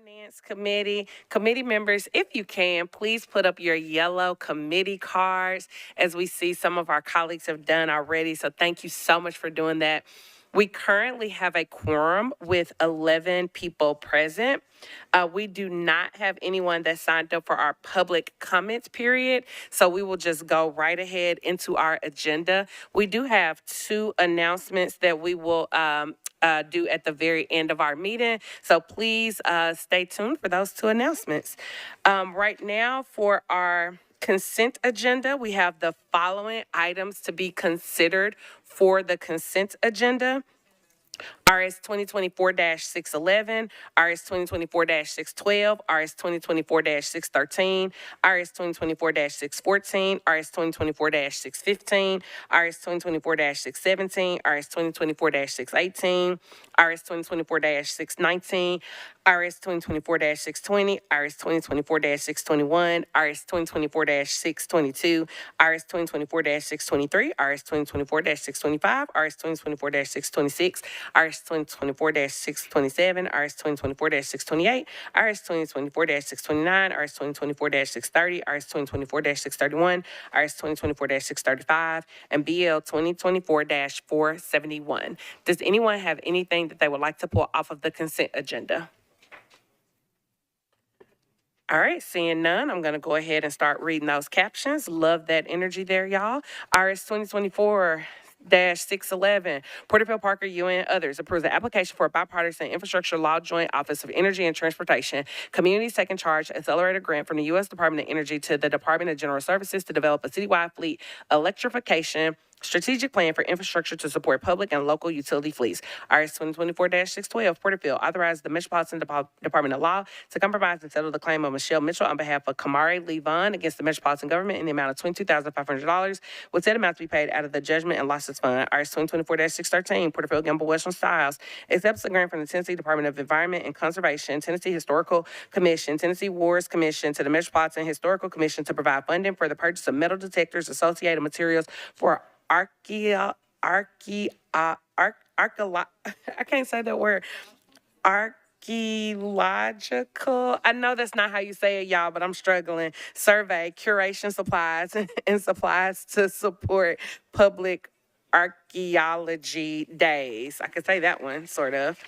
Finance committee members, if you can, please put up your yellow committee cards as we see some of our colleagues have done already. So thank you so much for doing that. We currently have a quorum with 11 people present. We do not have anyone that signed up for our public comments period, so we will just go right ahead into our agenda. We do have two announcements that we will do at the very end of our meeting, so please stay tuned for those two announcements. Right now, for our consent agenda, we have the following items to be considered for the consent agenda. RS 2024-611, RS 2024-612, RS 2024-613, RS 2024-614, RS 2024-615, RS 2024-617, RS 2024-618, RS 2024-619, RS 2024-620, RS 2024-621, RS 2024-622, RS 2024-623, RS 2024-625, RS 2024-626, RS 2024-627, RS 2024-628, RS 2024-629, RS 2024-630, RS 2024-631, RS 2024-635, and BL 2024-471. Does anyone have anything that they would like to pull off of the consent agenda? All right, seeing none, I'm going to go ahead and start reading those captions. Love that energy there, y'all. RS 2024-611, Porterfield Parker, UN, and others approves the application for a bipartisan infrastructure law joint office of energy and transportation, communities taking charge, accelerator grant from the U.S. Department of Energy to the Department of General Services to develop a citywide fleet electrification strategic plan for infrastructure to support public and local utility fleets. RS 2024-612, Porterfield authorized the Metropolitan Department of Law to compromise and settle the claim of Michelle Mitchell on behalf of Kamari Lee Vaughn against the Metropolitan government in the amount of $22,500, with said amount to be paid out of the Judgment and Losses Fund. RS 2024-613, Porterfield Gamble Western Styles accepts the grant from the Tennessee Department of Environment and Conservation, Tennessee Historical Commission, Tennessee Wars Commission to the Metropolitan Historical Commission to provide funding for the purchase of metal detectors, associated materials for I can't say that word. Archaeological. I know that's not how you say it, y'all, but I'm struggling. Survey, curation supplies, and supplies to support public archaeology days. I could say that one, sort of.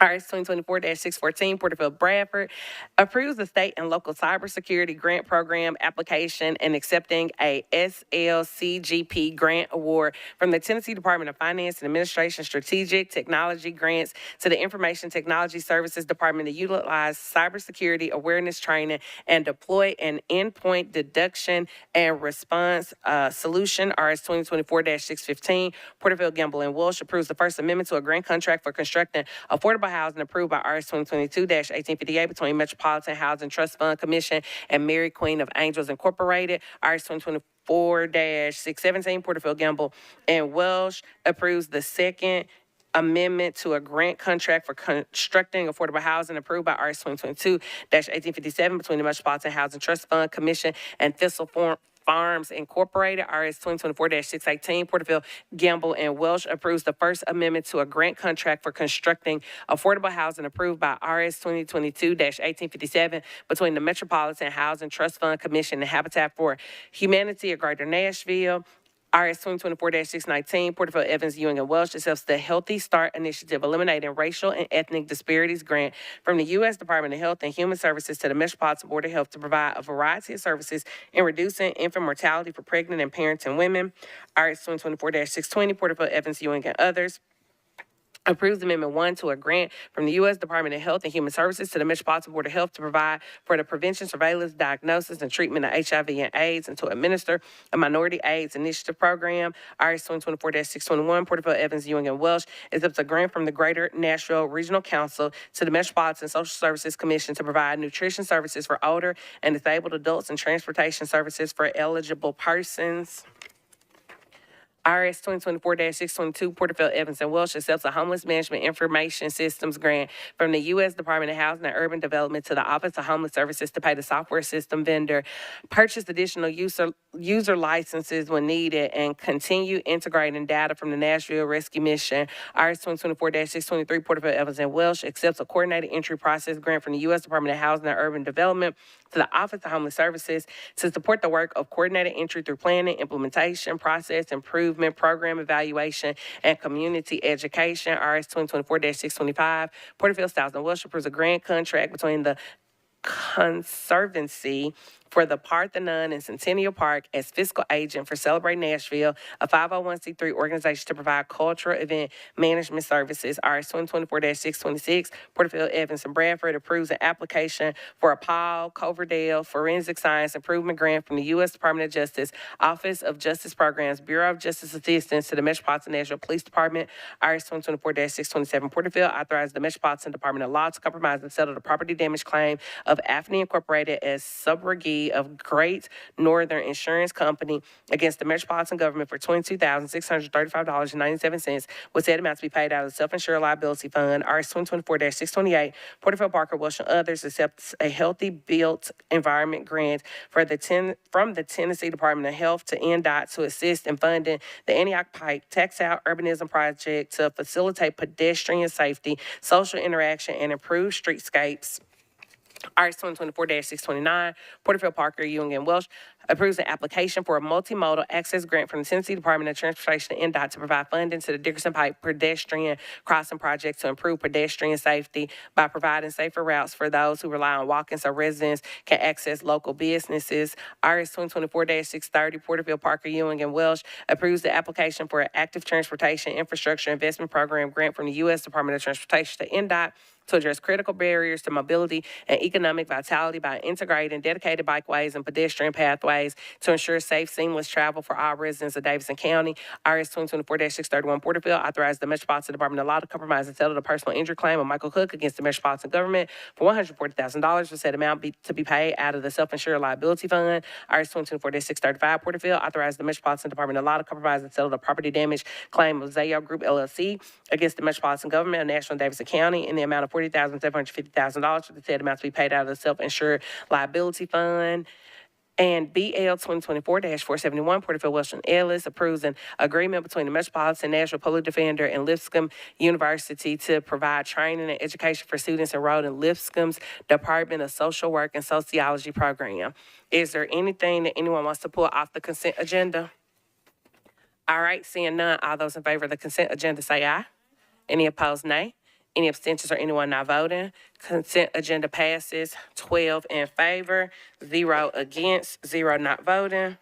RS 2024-614, Porterfield Bradford approves the state and local cybersecurity grant program application and accepting a SLCGP grant award from the Tennessee Department of Finance and Administration Strategic Technology Grants to the Information Technology Services Department to utilize cybersecurity awareness training and deploy an endpoint detection and response solution. RS 2024-615, Porterfield Gamble and Walsh approves the First Amendment to a grant contract for constructing affordable housing approved by RS 2022-1858 between Metropolitan Housing Trust Fund Commission and Mary Queen of Angels Incorporated. RS 2024-617, Porterfield Gamble and Welsh approves the Second Amendment to a grant contract for constructing affordable housing approved by RS 2022-1857 between the Metropolitan Housing Trust Fund Commission and Thistle Farms Incorporated. RS 2024-618, Porterfield Gamble and Welsh approves the First Amendment to a grant contract for constructing affordable housing approved by RS 2022-1857 between the Metropolitan Housing Trust Fund Commission and Habitat for Humanity of Greater Nashville. RS 2024-619, Porterfield Evans, Ewing, and Welsh accepts the Healthy Start Initiative, eliminating racial and ethnic disparities grant from the U.S. Department of Health and Human Services to the Metropolitan Board of Health to provide a variety of services in reducing infant mortality for pregnant and parenting women. RS 2024-620, Porterfield Evans, Ewing, and others approves Amendment 1 to a grant from the U.S. Department of Health and Human Services to the Metropolitan Board of Health to provide for the prevention, surveillance, diagnosis, and treatment of HIV and AIDS and to administer a minority AIDS initiative program. RS 2024-621, Porterfield Evans, Ewing, and Welsh accepts a grant from the Greater Nashville Regional Council to the Metropolitan Social Services Commission to provide nutrition services for older and disabled adults and transportation services for eligible persons. IRS 2024-622, Porterfield, Evans, and Welsh accepts a homeless management information systems grant from the U.S. Department of Housing and Urban Development to the Office of Homeless Services to pay the software system vendor, purchase additional user licenses when needed, and continue integrating data from the Nashville Rescue Mission. IRS 2024-623, Porterfield, Evans, and Welsh accepts a coordinated entry process grant from the U.S. Department of Housing and Urban Development to the Office of Homeless Services to support the work of coordinated entry through planning, implementation, process improvement, program evaluation, and community education. RS 2024-625, Porterfield, Styles, and Welsh approves a grant contract between the Conservancy for the Parthenon in Centennial Park as fiscal agent for Celebrate Nashville, a 501c3 organization to provide cultural event management services. RS 2024-626, Porterfield, Evans, and Bradford approves an application for a Paul Coverdale Forensic Science Improvement Grant from the U.S. Department of Justice, Office of Justice Programs, Bureau of Justice Assistance to the Metropolitan Nashville Police Department. RS 2024-627, Porterfield authorizes the Metropolitan Department of Law to compromise and settle the property damage claim of Afney Incorporated as subrogee of Great Northern Insurance Company against the Metropolitan Government for $22,635.97, with said amount to be paid out of the Self-Insured Liability Fund. RS 2024-628, Porterfield, Barker, Welsh, and others accepts a Healthy Built Environment grant from the Tennessee Department of Health to NDOT to assist in funding the Antioch Pike Textile Urbanism Project to facilitate pedestrian safety, social interaction, and improve streetscapes. RS 2024-629, Porterfield, Parker, Ewing, and Welsh approves an application for a multimodal access grant from the Tennessee Department of Transportation and NDOT to provide funding to the Dickerson Pike pedestrian crossing project to improve pedestrian safety by providing safer routes for those who rely on walking so residents can access local businesses. RS 2024-630, Porterfield, Parker, Ewing, and Welsh approves the application for an active transportation infrastructure investment program grant from the U.S. Department of Transportation to NDOT to address critical barriers to mobility and economic vitality by integrating dedicated bikeways and pedestrian pathways to ensure safe, seamless travel for all residents of Davidson County. RS 2024-631, Porterfield authorized the Metropolitan Department of Law to compromise and settle the personal injury claim of Michael Cook against the Metropolitan Government for $140,000, for said amount to be paid out of the Self-Insured Liability Fund. RS 2024-635, Porterfield authorized the Metropolitan Department of Law to compromise and settle the property damage claim of Zayo Group LLC against the Metropolitan Government of Nashville and Davidson County in the amount of $40,750,000, for the said amount to be paid out of the Self-Insured Liability Fund. And BL 2024-471, Porterfield, Welsh, and Ellis approves an agreement between the Metropolitan Nashville Public Defender and Lipscomb University to provide training and education for students enrolled in Lipscomb's Department of Social Work and Sociology program. Is there anything that anyone wants to pull off the consent agenda? All right, seeing none, all those in favor of the consent agenda say aye. Any opposed, nay. Any abstentions or anyone not voting? Consent agenda passes 12 in favor, 0 against, 0 not voting.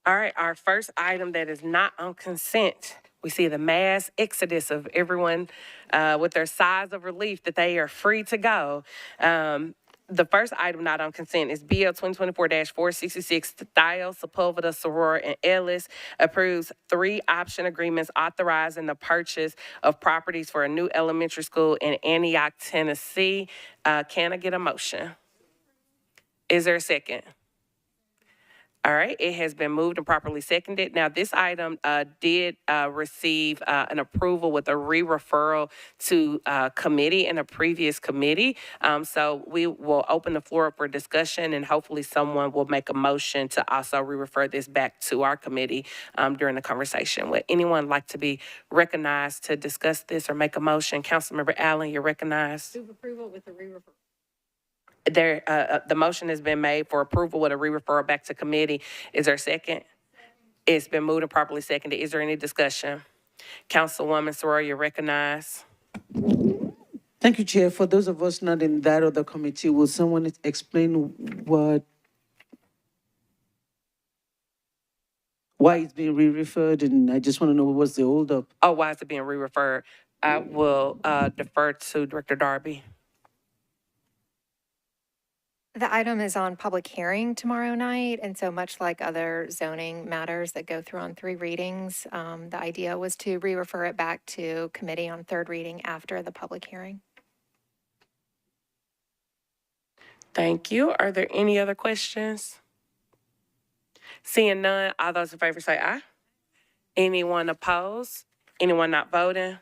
All right, our first item that is not on consent, we see the mass exodus of everyone with their sighs of relief that they are free to go. The first item not on consent is BL 2024-466, Thiel, Sepulveda, Soror, and Ellis approves 3 option agreements authorizing the purchase of properties for a new elementary school in Antioch, Tennessee. Can I get a motion? Is there a second? All right, it has been moved and properly seconded. Now, this item did receive an approval with a re-referral to committee in a previous committee. So we will open the floor up for discussion, and hopefully someone will make a motion to also re-refer this back to our committee during the conversation. Would anyone like to be recognized to discuss this or make a motion? Councilmember Allen, you're recognized. Move approval with the re-referral. The motion has been made for approval with a re-referral back to committee. Is there a second? It's been moved and properly seconded. Is there any discussion? Councilwoman Soror, you're recognized. Thank you, Chair. For those of us not in that other committee, will someone explain why it's being re-referred? And I just want to know what's the holdup. Oh, why is it being re-referred? I will defer to Director Darby. The item is on public hearing tomorrow night, and so much like other zoning matters that go through on 3 readings, the idea was to re-refer it back to committee on 3rd reading after the public hearing. Thank you. Are there any other questions? Seeing none, all those in favor say aye. Anyone opposed? Anyone not voting?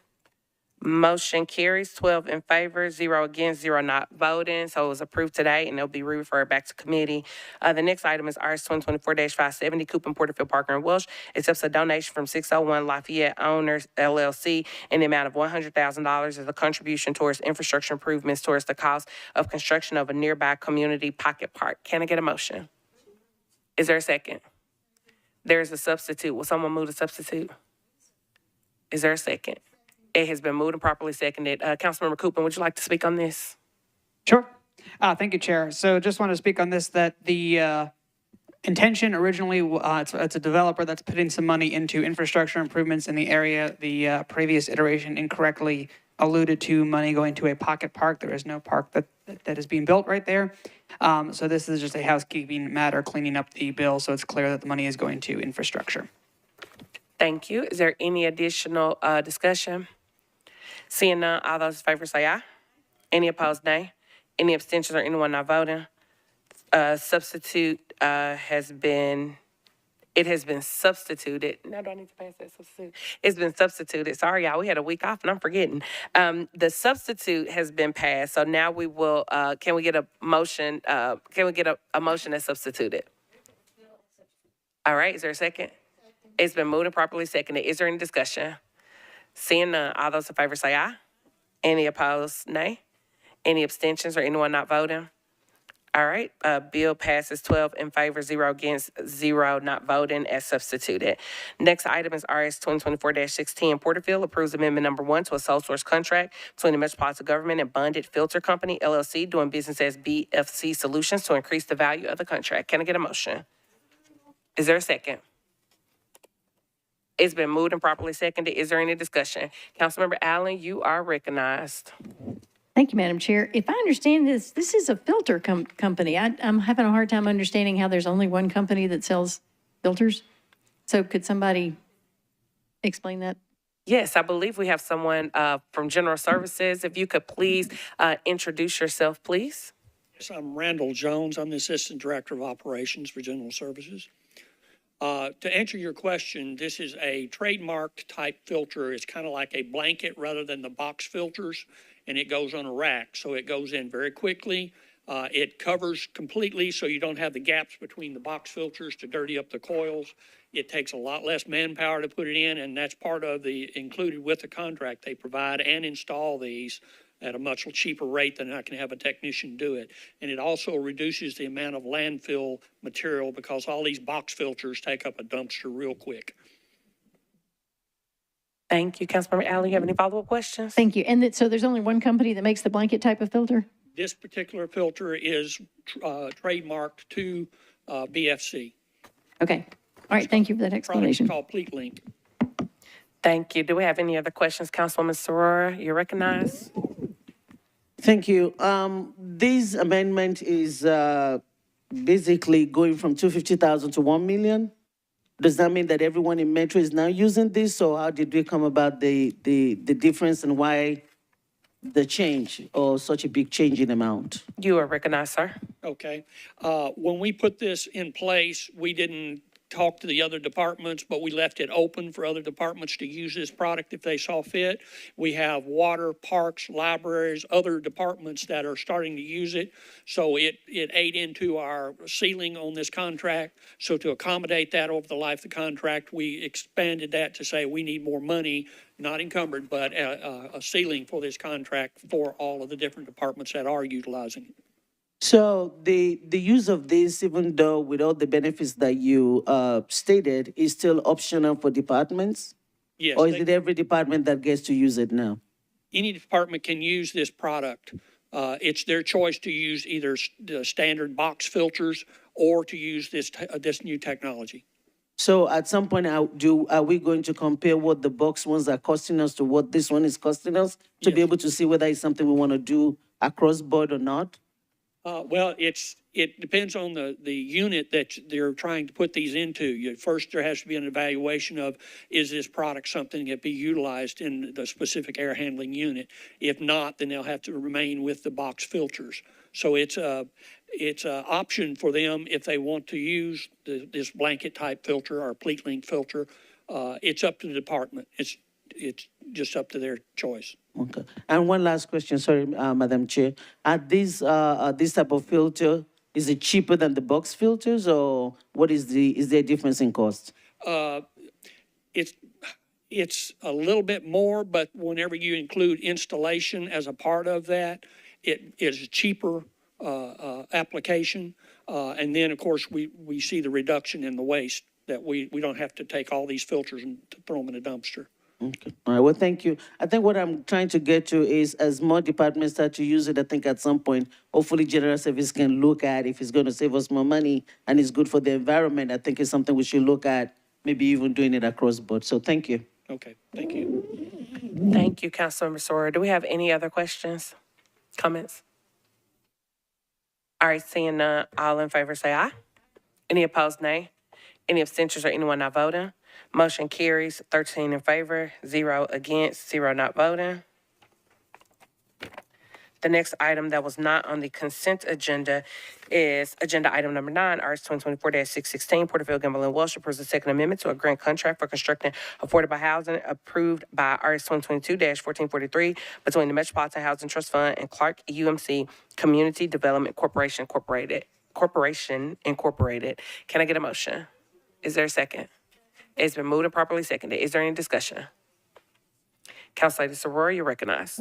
Motion carries 12 in favor, 0 against, 0 not voting. So it was approved today and it'll be referred back to committee. The next item is RS 2024-570, Coupon Porterfield Parker and Welsh. Accepts a donation from 601 Lafayette Owners LLC in the amount of $100,000 as a contribution towards infrastructure improvements towards the cost of construction of a nearby community pocket park. Can I get a motion? Is there a second? There's a substitute. Will someone move the substitute? Is there a second? It has been moved and properly seconded. Councilmember Coupon, would you like to speak on this? Sure. Thank you, Chair. So just want to speak on this, that the intention originally, it's a developer that's putting some money into infrastructure improvements in the area. The previous iteration incorrectly alluded to money going to a pocket park. There is no park that is being built right there. So this is just a housekeeping matter, cleaning up the bill so it's clear that the money is going to infrastructure. Thank you. Is there any additional discussion? Seeing none, all those in favor say aye. Any opposed, nay. Any abstentions or anyone not voting? Substitute has been substituted. Now do I need to pass that substitute? It's been substituted. Sorry, y'all, we had a week off and I'm forgetting. The substitute has been passed, so now we will, can we get a motion, a motion that's substituted? All right, is there a second? It's been moved and properly seconded. Is there any discussion? Seeing none, all those in favor say aye. Any opposed, nay. Any abstentions or anyone not voting? All right, bill passes 12 in favor, 0 against, 0 not voting as substituted. Next item is RS 2024-610. Porterfield approves amendment number 1 to a sole source contract between the Metropolitan Government and Bonded Filter Company, LLC, doing business as BFC Solutions to increase the value of the contract. Can I get a motion? Is there a second? It's been moved and properly seconded. Is there any discussion? Councilmember Allen, you are recognized. Thank you, Madam Chair. If I understand this, this is a filter company. I'm having a hard time understanding how there's only one company that sells filters. So could somebody explain that? Yes, I believe we have someone from General Services. If you could please introduce yourself, please. Yes, I'm Randall Jones. I'm the Assistant Director of Operations for General Services. To answer your question, this is a trademarked type filter. It's kind of like a blanket rather than the box filters, and it goes on a rack. So it goes in very quickly. It covers completely so you don't have the gaps between the box filters to dirty up the coils. It takes a lot less manpower to put it in, and that's part of the included with the contract. They provide and install these at a much cheaper rate than I can have a technician do it. And it also reduces the amount of landfill material because all these box filters take up a dumpster real quick. Thank you. Councilmember Allen, you have any follow-up questions? Thank you. And so there's only one company that makes the blanket type of filter? This particular filter is trademarked to BFC. Okay. All right. Thank you for that explanation. It's called Pleat Link. Thank you. Do we have any other questions? Councilwoman Sorora, you're recognized. Thank you. This amendment is basically going from 250,000 to 1 million. Does that mean that everyone in Metro is now using this, or how did we come about the difference and why the change or such a big change in amount? You are recognized, sir. Okay. When we put this in place, we didn't talk to the other departments, but we left it open for other departments to use this product if they saw fit. We have water, parks, libraries, other departments that are starting to use it. So it ate into our ceiling on this contract. So to accommodate that over the life of the contract, we expanded that to say we need more money, not encumbered, but a ceiling for this contract for all of the different departments that are utilizing it. So the use of this, even though with all the benefits that you stated, is still optional for departments? Yes. Or is it every department that gets to use it now? Any department can use this product. It's their choice to use either the standard box filters or to use this new technology. So at some point, are we going to compare what the box ones are costing us to what this one is costing us to be Yes. able to see whether it's something we want to do across board or not? Well, it depends on the unit that they're trying to put these into. First, there has to be an evaluation of, is this product something that be utilized in the specific air handling unit? If not, then they'll have to remain with the box filters. So it's a option for them if they want to use this blanket type filter or pleat link filter. It's up to the department. It's just up to their choice. Okay. And one last question, sorry, Madam Chair. Are these, this type of filter, is it cheaper than the box filters, or what is there a difference in cost? It's a little bit more, but whenever you include installation as a part of that, it is a cheaper application. And then, of course, we see the reduction in the waste, that we don't have to take all these filters and throw them in a dumpster. Okay. All right, well, thank you. I think what I'm trying to get to is, as more departments start to use it, I think at some point, hopefully General Service can look at if it's going to save us more money and it's good for the environment. I think it's something we should look at, maybe even doing it across board. So thank you. Okay, thank you. Thank you, Councilmember Sawyer. Do we have any other questions, comments? All right, seeing none, all in favor say aye. Any opposed, nay. Any abstentions or anyone not voting? Motion carries 13 in favor, 0 against, 0 not voting. The next item that was not on the consent agenda is agenda item number 9, RS 2024-616, Porterfield, Gamble, and Welsh approves the second amendment to a grant contract for constructing affordable housing approved by RS 2022-1443 between the Metropolitan Housing Trust Fund and Clark UMC Community Development Corporation Incorporated. Can I get a motion? Is there a second? It's been moved and properly seconded. Is there any discussion? Council Lady Soror, you're recognized.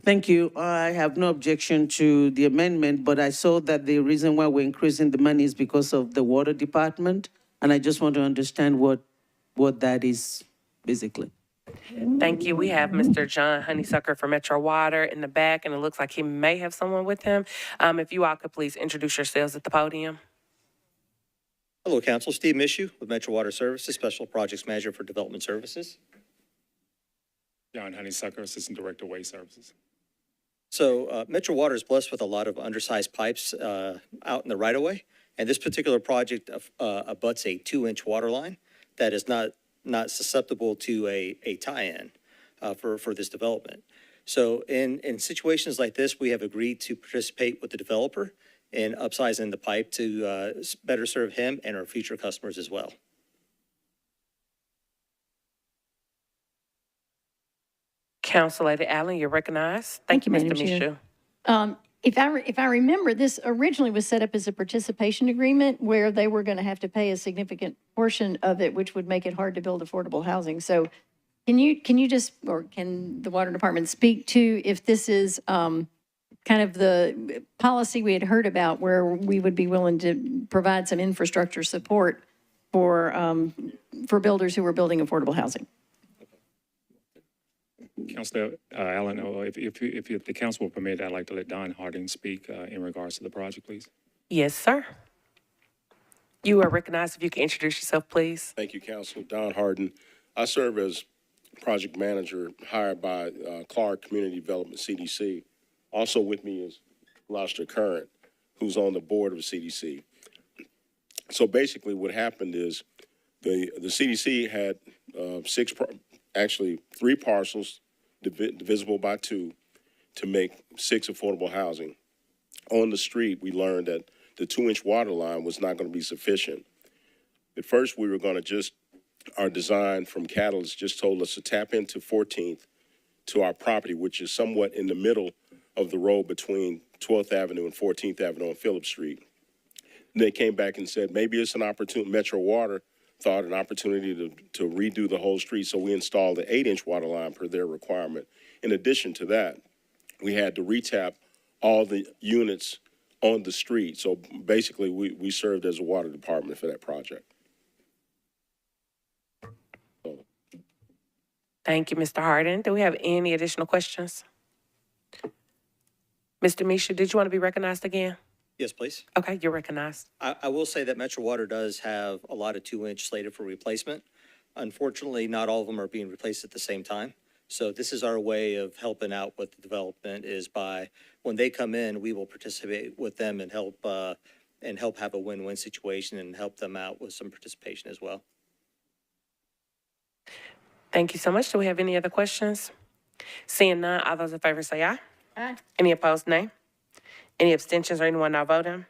Thank you. I have no objection to the amendment, but I saw that the reason why we're increasing the money is because of the water department, and I just want to understand what that is, basically. Thank you. We have Mr. John Honeysucker from Metro Water in the back, and it looks like he may have someone with him. If you all could please introduce yourselves at the podium. Hello, Council. Steve Mishu with Metro Water Services, Special Projects Manager for Development Services. John Honeysucker, Assistant Director, Waste Services. So Metro Water is blessed with a lot of undersized pipes out in the right-of-way, and this particular project abuts a 2-inch water line that is not susceptible to a tie-in for this development. So in situations like this, we have agreed to participate with the developer in upsizing the pipe to better serve him and our future customers as well. Council Lady Allen, you're recognized. Thank you, Madam Mr. Chair. Mishu. If I remember, this originally was set up as a participation agreement where they were going to have to pay a significant portion of it, which would make it hard to build affordable housing. So can you just, or can the water department speak to if this is kind of the policy we had heard about where we would be willing to provide some infrastructure support for builders who are building affordable housing? Councilor Allen, if the council will permit, I'd like to let Don Harding speak in regards to the project, please. Yes, sir. You are recognized. If you can introduce yourself, please. Thank you, Councilor. Don Harden. I serve as project manager hired by Clark Community Development, CDC. Also with me is Gloucester Current, who's on the board of CDC. So basically what happened is the CDC had three parcels divisible by 2 to make 6 affordable housing. On the street, we learned that the 2-inch water line was not going to be sufficient. At first, we were going to our design from Catalyst just told us to tap into 14th to our property, which is somewhat in the middle of the road between 12th Avenue and 14th Avenue on Phillips Street. And they came back and said, maybe it's an opportunity. Metro Water thought an opportunity to redo the whole street, so we installed an 8-inch water line per their requirement. In addition to that, we had to retap all the units on the street. So basically, we served as a water department for that project. Thank you, Mr. Harden. Do we have any additional questions? Mr. Mishu, did you want to be recognized again? Yes, please. Okay, you're recognized. I will say that Metro Water does have a lot of 2-inch slated for replacement. Unfortunately, not all of them are being replaced at the same time. So this is our way of helping out with the development is by, when they come in, we will participate with them and help have a win-win situation and help them out with some participation as well. Thank you so much. Do we have any other questions? Seeing none, all those in favor say aye. Aye. Any opposed, nay. Any abstentions or anyone not voting?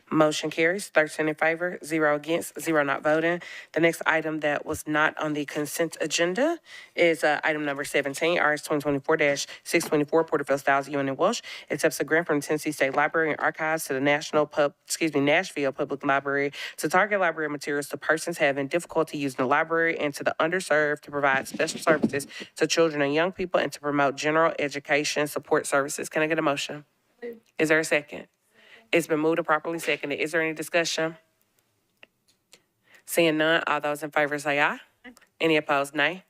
Motion carries, 13 in favor, 0 against, 0 not voting. The next item that was not on the consent agenda is item number 17, RS 2024-624, Porterfield Styles, UN and Welsh. Accepts a grant from the Tennessee State Library and Archives to the Nashville Public Library to target library materials to persons having difficulty using the library and to the underserved to provide special services to children and young people and to promote general education support services. Can I get a motion? Is there a second? It's been moved and properly seconded. Is there any discussion? Seeing none, all those in favor say aye. Any opposed, nay.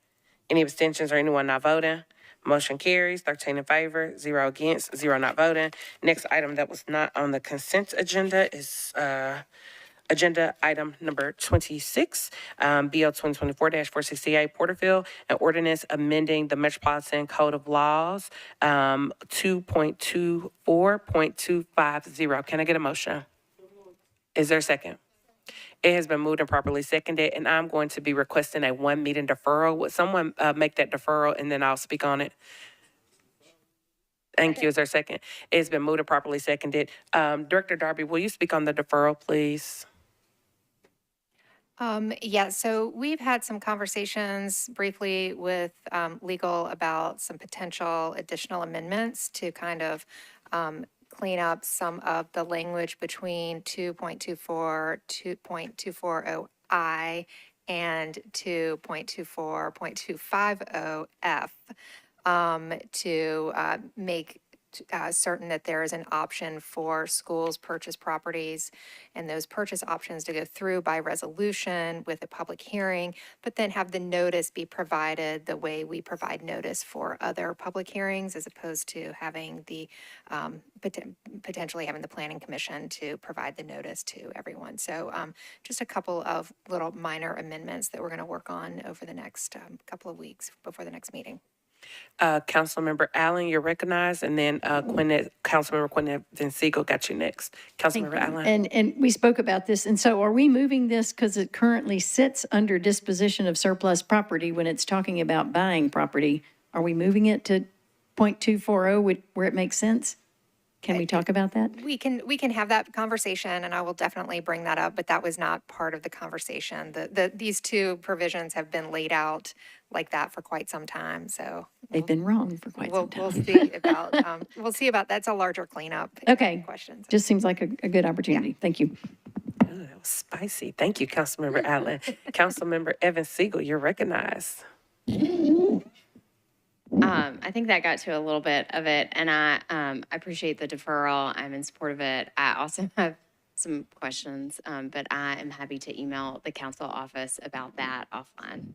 Any abstentions or anyone not voting? Motion carries, 13 in favor, 0 against, 0 not voting. Next item that was not on the consent agenda is agenda item number 26, BL 2024-468, Porterfield, an ordinance amending the Metropolitan Code of Laws, 2.24.250. Can I get a motion? Is there a second? It has been moved and properly seconded, and I'm going to be requesting a 1-meeting deferral. Would someone make that deferral, and then I'll speak on it? Thank you. Is there a second? It's been moved and properly seconded. Director Darby, will you speak on the deferral, please? Yeah, so we've had some conversations briefly with legal about some potential additional amendments to kind of clean up some of the language between 2.24, 2.240I, and 2.24.250F to make certain that there is an option for schools purchase properties and those purchase options to go through by resolution with a public hearing, but then have the notice be provided the way we provide notice for other public hearings, as opposed to having the potentially having the planning commission to provide the notice to everyone. So just a couple of little minor amendments that we're going to work on over the next couple of weeks before the next meeting. Councilmember Allen, you're recognized, and then Councilmember Quinn Siegel got you next. Councilmember Allen. And we spoke about this, and so are we moving this because it currently sits under disposition of surplus property when it's talking about buying property? Are we moving it to 0.240 where it makes sense? Can we talk about that? We can have that conversation, and I will definitely bring that up, but that was not part of the conversation. These two provisions have been laid out like that for quite some time, so. They've been wrong for quite some time. We'll see about, that's a larger cleanup. Okay. Questions. Just seems like a good opportunity. Yeah. Thank you. Ooh, that was spicy. Thank you, Councilmember Allen. Councilmember Evan Siegel, you're recognized. I think that got to a little bit of it, and I appreciate the deferral. I'm in support of it. I also have some questions, but I am happy to email the council office about that offline.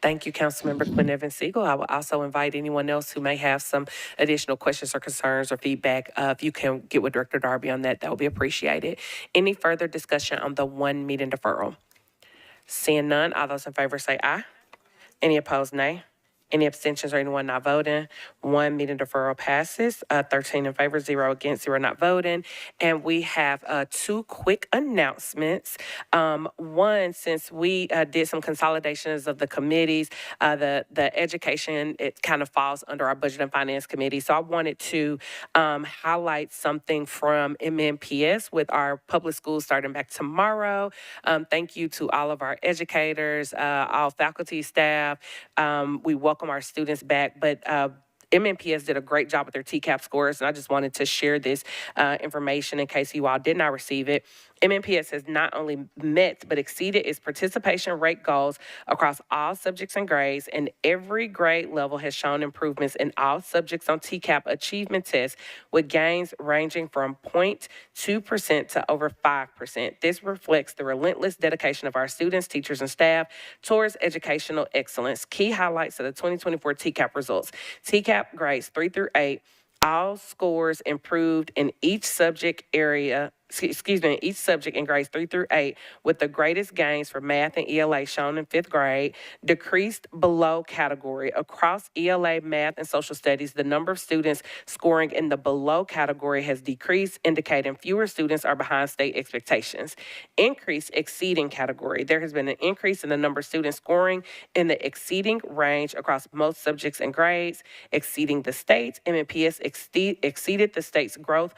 Thank you, Councilmember Quinn Evans Siegel. I will also invite anyone else who may have some additional questions or concerns or feedback. If you can get with Director Darby on that, that would be appreciated. Any further discussion on the 1-meeting deferral? Seeing none, all those in favor say aye. Any opposed, nay. Any abstentions or anyone not voting? 1-meeting deferral passes, 13 in favor, 0 against, 0 not voting. And we have 2 quick announcements. One, since we did some consolidations of the committees, the education, it kind of falls under our Budget and Finance Committee. So I wanted to highlight something from MNPS with our public schools starting back tomorrow. Thank you to all of our educators, all faculty, staff. We welcome our students back, but MNPS did a great job with their TCAP scores, and I just wanted to share this information in case you all did not receive it. MNPS has not only met but exceeded its participation rate goals across all subjects and grades, and every grade level has shown improvements in all subjects on TCAP achievement tests, with gains ranging from 0.2% to over 5%. This reflects the relentless dedication of our students, teachers, and staff towards educational excellence. Key highlights of the 2024 TCAP results. TCAP grades 3 through 8, all scores improved in each subject area each subject in grades 3 through 8, with the greatest gains for math and ELA shown in 5th grade. Decreased below category. Across ELA, math, and social studies, the number of students scoring in the below category has decreased, indicating fewer students are behind state expectations. Increase exceeding category. There has been an increase in the number of students scoring in the exceeding range across most subjects and grades. Exceeding the states, MNPS exceeded the state's growth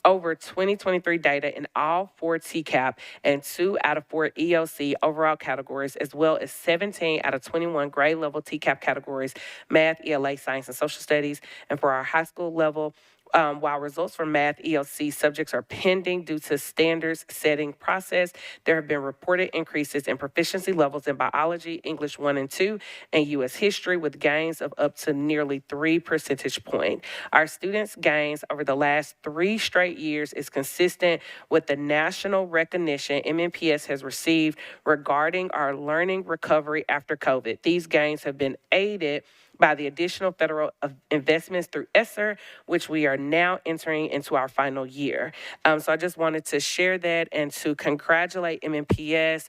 over 2023 data in all 4 TCAP and 2 out of 4 EOC overall categories, as well as 17 out of 21 grade level TCAP categories, math, ELA, science, and social studies. And for our high school level, while results for math ELC subjects are pending due to standards setting process, there have been reported increases in proficiency levels in biology, English 1 and 2, and U.S. history, with gains of up to nearly 3 percentage points. Our students' gains over the last 3 straight years is consistent with the national recognition MNPS has received regarding our learning recovery after COVID. These gains have been aided by the additional federal investments through ESSER, which we are now entering into our final year. So I just wanted to share that and to congratulate MNPS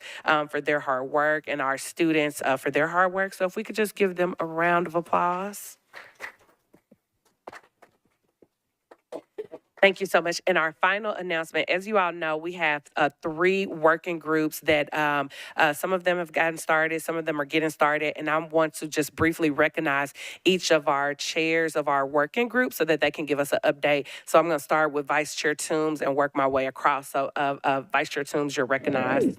for their hard work and our students for their hard work. So if we could just give them a round of applause. Thank you so much. And our final announcement, as you all know, we have 3 working groups that some of them have gotten started, some of them are getting started, and I want to just briefly recognize each of our chairs of our working group so that they can give us an update. So I'm going to start with Vice Chair Toombs and work my way across. So Vice Chair Toombs, you're recognized.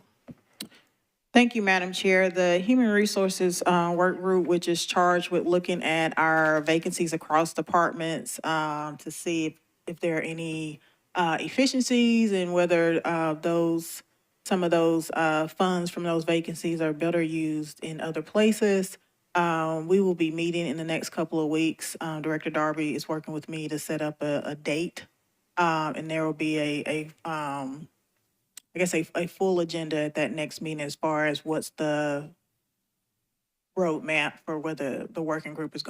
Thank you, Madam Chair. The Human Resources Work Group, which is charged with looking at our vacancies across departments to see if there are any efficiencies and whether some of those funds from those vacancies are better used in other places. We will be meeting in the next couple of weeks. Director Darby is working with me to set up a date, and there will be a full agenda at that next meeting as far as what's the roadmap for whether the working group is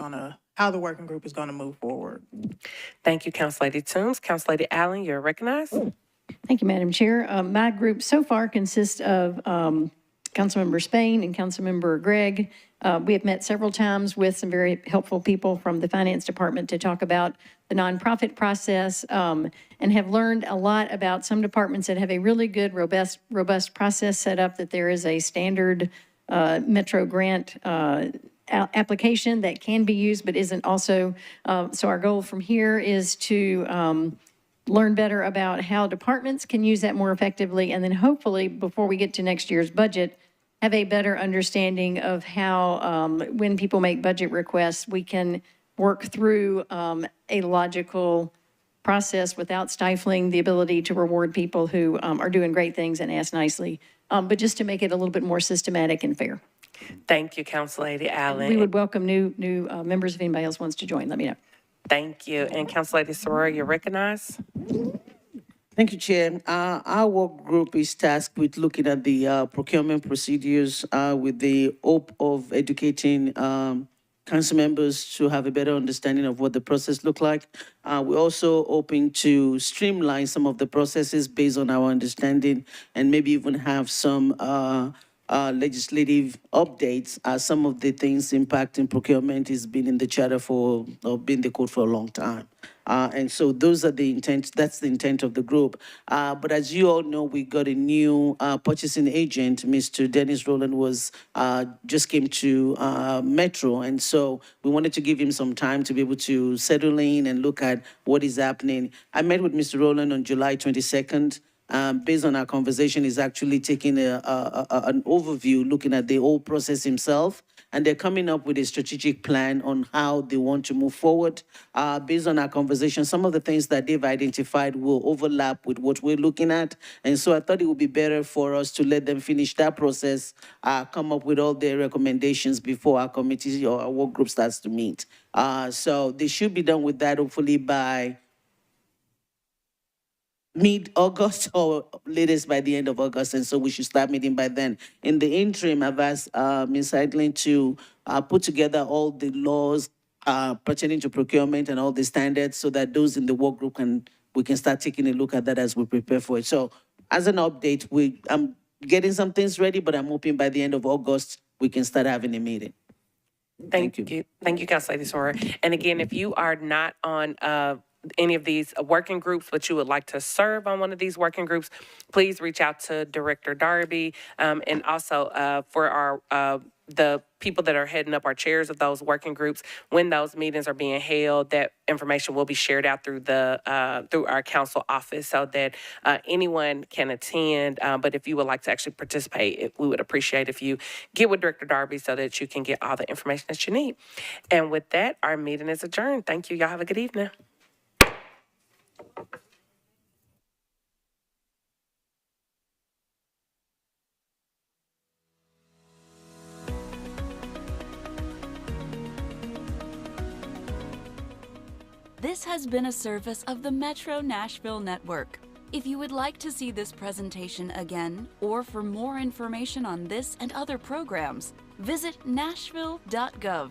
how the working group is gonna move forward. Thank you, Council Lady Toombs. Council Lady Allen, you're recognized. Thank you, Madam Chair. My group so far consists of Councilmember Spain and Councilmember Gregg. We have met several times with some very helpful people from the Finance Department to talk about the nonprofit process and have learned a lot about some departments that have a really good, robust process set up, that there is a standard Metro grant application that can be used but isn't also. So our goal from here is to learn better about how departments can use that more effectively, and then hopefully before we get to next year's budget, have a better understanding of how when people make budget requests, we can work through a logical process without stifling the ability to reward people who are doing great things and ask nicely, but just to make it a little bit more systematic and fair. Thank you, Council Lady Allen. We would welcome new members if anybody else wants to join. Let me know. Thank you. And Council Lady Soror, you're recognized. Thank you, Chair. Our work group is tasked with looking at the procurement procedures with the hope of educating council members to have a better understanding of what the process looks like. We're also hoping to streamline some of the processes based on our understanding and maybe even have some legislative updates. Some of the things impacting procurement has been in the charter or been the code for a long time. And so those are the intent, that's the intent of the group. But as you all know, we got a new purchasing agent. Mr. Dennis Rowland just came to Metro. And so we wanted to give him some time to be able to settle in and look at what is happening. I met with Mr. Rowland on July 22nd. Based on our conversation, he's actually taking an overview, looking at the whole process himself, and they're coming up with a strategic plan on how they want to move forward. Based on our conversation, some of the things that they've identified will overlap with what we're looking at, and so I thought it would be better for us to let them finish that process, come up with all their recommendations before our committee or our work group starts to meet. So they should be done with that hopefully by mid-August or latest by the end of August, and so we should start meeting by then. In the interim, I've asked Ms. Heidling to put together all the laws pertaining to procurement and all the standards so that those in the work group can we can start taking a look at that as we prepare for it. So as an update, I'm getting some things ready, but I'm hoping by the end of August, we can start having a meeting. Thank you. Thank you, Council Lady Sora. And again, if you are not on any of these working groups, but you would like to serve on one of these working groups, please reach out to Director Darby. And also for our the people that are heading up our chairs of those working groups, when those meetings are being held, that information will be shared out through through our council office so that anyone can attend. But if you would like to actually participate, we would appreciate if you get with Director Darby so that you can get all the information that you need. And with that, our meeting is adjourned. Thank you. Y'all have a good evening. This has been a service of the Metro Nashville Network. If you would like to see this presentation again, or for more information on this and other programs, visit nashville.gov.